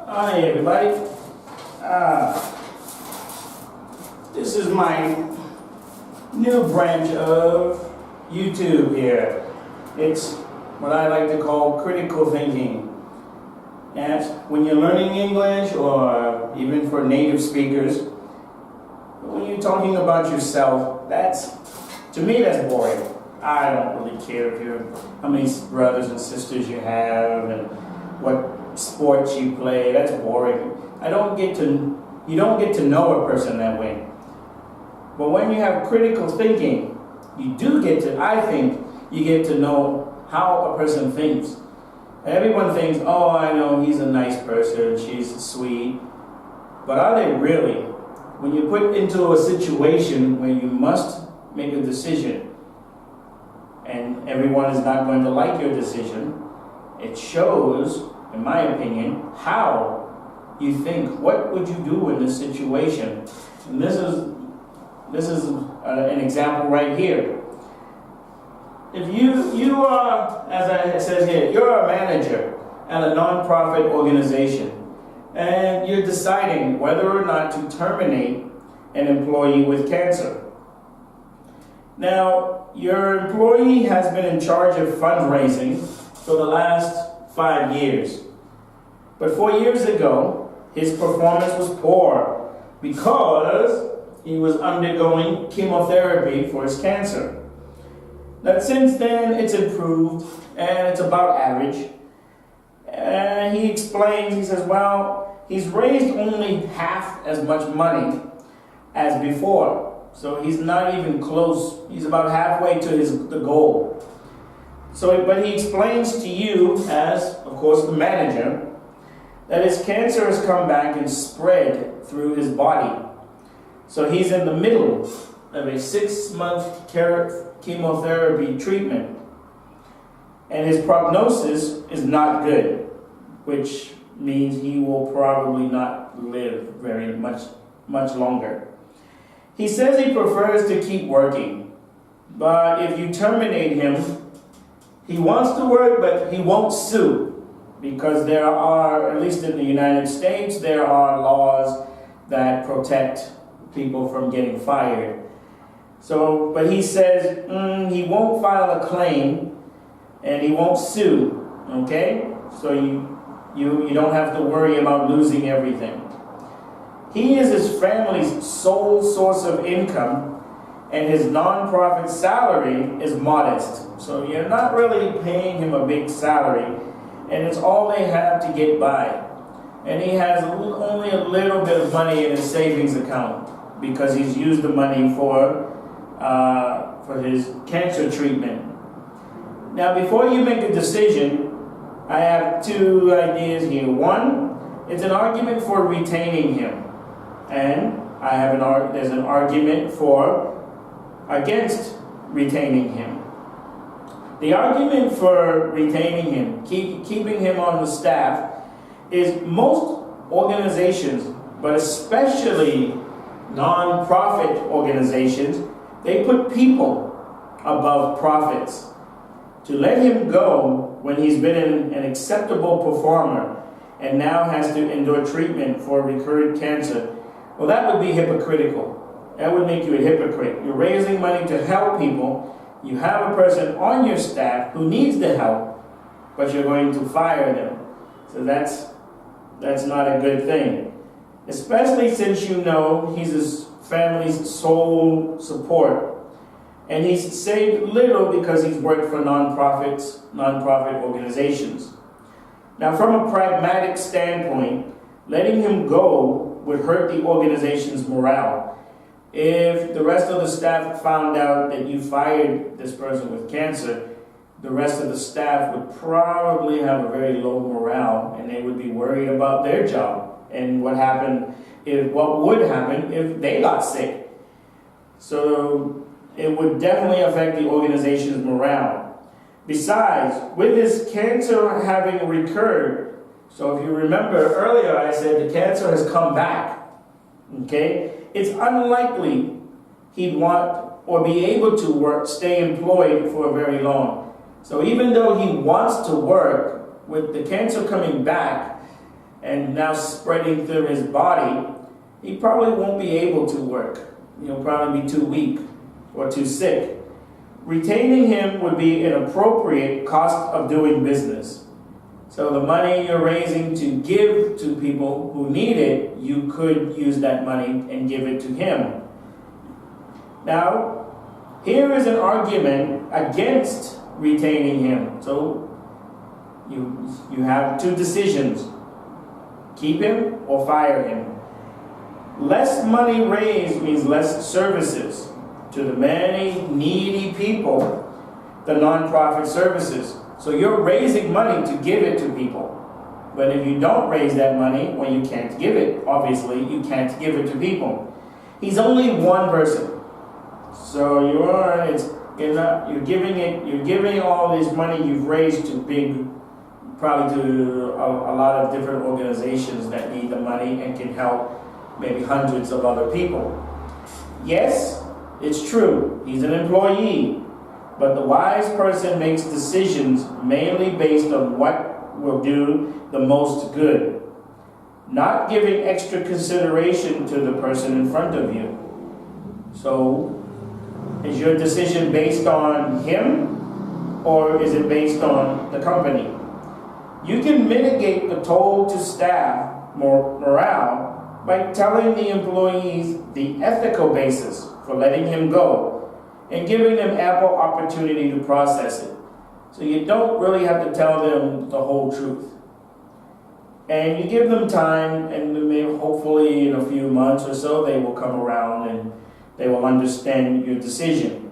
Hi everybody. Uh, this is my new branch of YouTube here. It's what I like to call critical thinking. And when you're learning English, or even for native speakers, when you're talking about yourself, to me that's boring. I don't really care how many brothers and sisters you have and what sports you play. That's boring. You don't get to know a person that way. But when you have critical thinking, I think you get to know how a person thinks. Everyone thinks, oh, I know he's a nice person, she's sweet. But are they really? When you put into a situation where you must make a decision, and everyone is not going to like your decision, it shows, in my opinion, how you think. What would you do in this situation? And this is an example right here. If you are, as it says here, you're a manager at a non-profit organization, and you're deciding whether or not to terminate an employee with cancer. Now, your employee has been in charge of fundraising for the last 5 years. But 4 years ago, his performance was poor because he was undergoing chemotherapy for his cancer. Now, since then, it's improved and it's about average. And he explains, he says, well, he's raised only half as much money as before. So he's not even close. He's about halfway to the goal. But he explains to you, as, of course, the manager, that his cancer has come back and spread through his body. So he's in the middle of a 6-month chemotherapy treatment. And his prognosis is not good, which means he will probably not live very much longer. He says he prefers to keep working, but if you terminate him, he wants to work, but he won't sue, because there are, at least in the United States, there are laws that protect people from getting fired. But he says he won't file a claim and he won't sue, okay? So you don't have to worry about losing everything. He is his family's sole source of income, and his nonprofit salary is modest. So you're not really paying him a big salary, and it's all they have to get by. And he has only a little bit of money in his savings account because he's used the money for his cancer treatment. Now, before you make a decision, I have 2 ideas here. One, it's an argument for retaining him. And there's an argument against retaining him. The argument for retaining him, keeping him on the staff, is most organizations, but especially non-profit organizations, they put people above profits. To let him go when he's been an acceptable performer and now has to endure treatment for recurrent cancer, well, that would be hypocritical. That would make you a hypocrite. You're raising money to help people. You have a person on your staff who needs the help, but you're going to fire them. So that's not a good thing. Especially since you know he's his family's sole support. And he's saved little because he's worked for nonprofit organizations. Now, from a pragmatic standpoint, letting him go would hurt the organization's morale. If the rest of the staff found out that you fired this person with cancer, the rest of the staff would probably have a very low morale, and they would be worried about their job and what would happen if they got sick. So it would definitely affect the organization's morale. Besides, with his cancer having recurred, so if you remember earlier I said the cancer has come back, okay? It's unlikely he'd want or be able to stay employed for very long. So even though he wants to work, with the cancer coming back, and now spreading through his body, he probably won't be able to work. He'll probably be too weak or too sick. Retaining him would be an appropriate cost of doing business. So the money you're raising to give to people who need it, you could use that money and give it to him. Now, here is an argument against retaining him. So you have two decisions: keep him or fire him. Less money raised means less services to the many needy people, the nonprofit services. So you're raising money to give it to people. But if you don't raise that money, well, you can't give it. Obviously, you can't give it to people. He's only one person. So you're giving all this money you've raised to probably to a lot of different organizations that need the money and can help maybe hundreds of other people. Yes, it's true, he's an employee, but the wise person makes decisions mainly based on what will do the most good, not giving extra consideration to the person in front of you. So, is your decision based on him, or is it based on the company? You can mitigate the toll to staff morale by telling the employees the ethical basis for letting him go and giving them ample opportunity to process it. So you don't really have to tell them the whole truth. And you give them time, and maybe hopefully in a few months or so they will come around and they will understand your decision.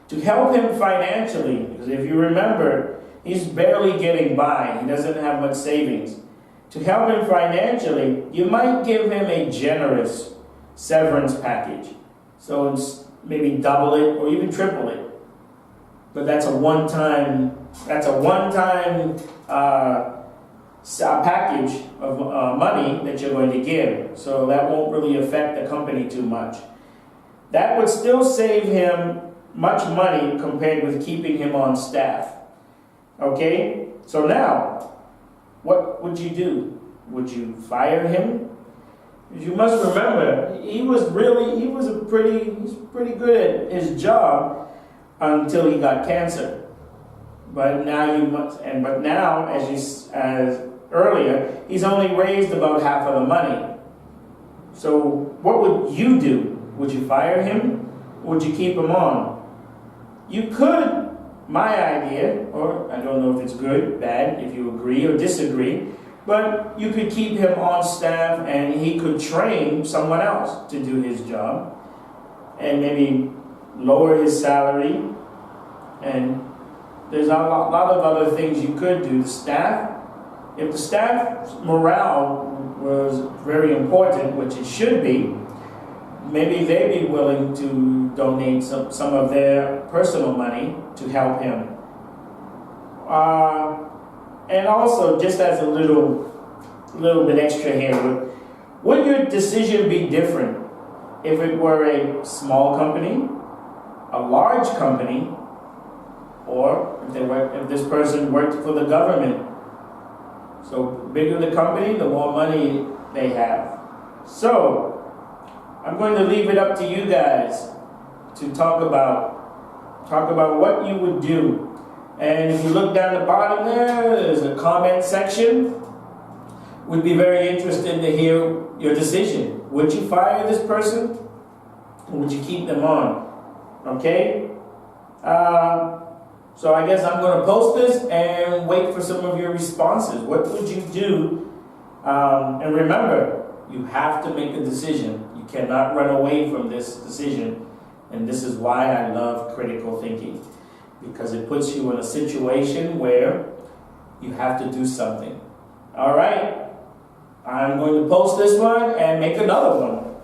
To help him financially, because if you remember, he's barely getting by. He doesn't have much savings. To help him financially, you might give him a generous severance package. So it's maybe double it or even triple it. But that's a one-time package of money that you're going to give. So that won't really affect the company too much. That would still save him much money compared with keeping him on staff. Okay? So now, what would you do? Would you fire him? You must remember, he's pretty good at his job until he got cancer. But now, as earlier, he's only raised about half of the money. So what would you do? Would you fire him? Or would you keep him on? You could, my idea, or I don't know if it's good, bad, if you agree or disagree, but you could keep him on staff and he could train someone else to do his job and maybe lower his salary. And there's a lot of other things you could do. The staff, if the staff's morale was very important, which it should be, maybe they'd be willing to donate some of their personal money to help him. And also, just as a little bit extra here, would your decision be different if it were a small company, a large company, or if this person worked for the government? So, bigger the company, the more money they have. So, I'm going to leave it up to you guys to talk about what you would do. And if you look down the bottom there's a comment section. We'd be very interested to hear your decision. Would you fire this person? Or would you keep them on? Okay? So I guess I'm going to post this and wait for some of your responses. What would you do? And remember, you have to make a decision. You cannot run away from this decision. And this is why I love critical thinking. Because it puts you in a situation where you have to do something. All right? I'm going to post this one and make another one.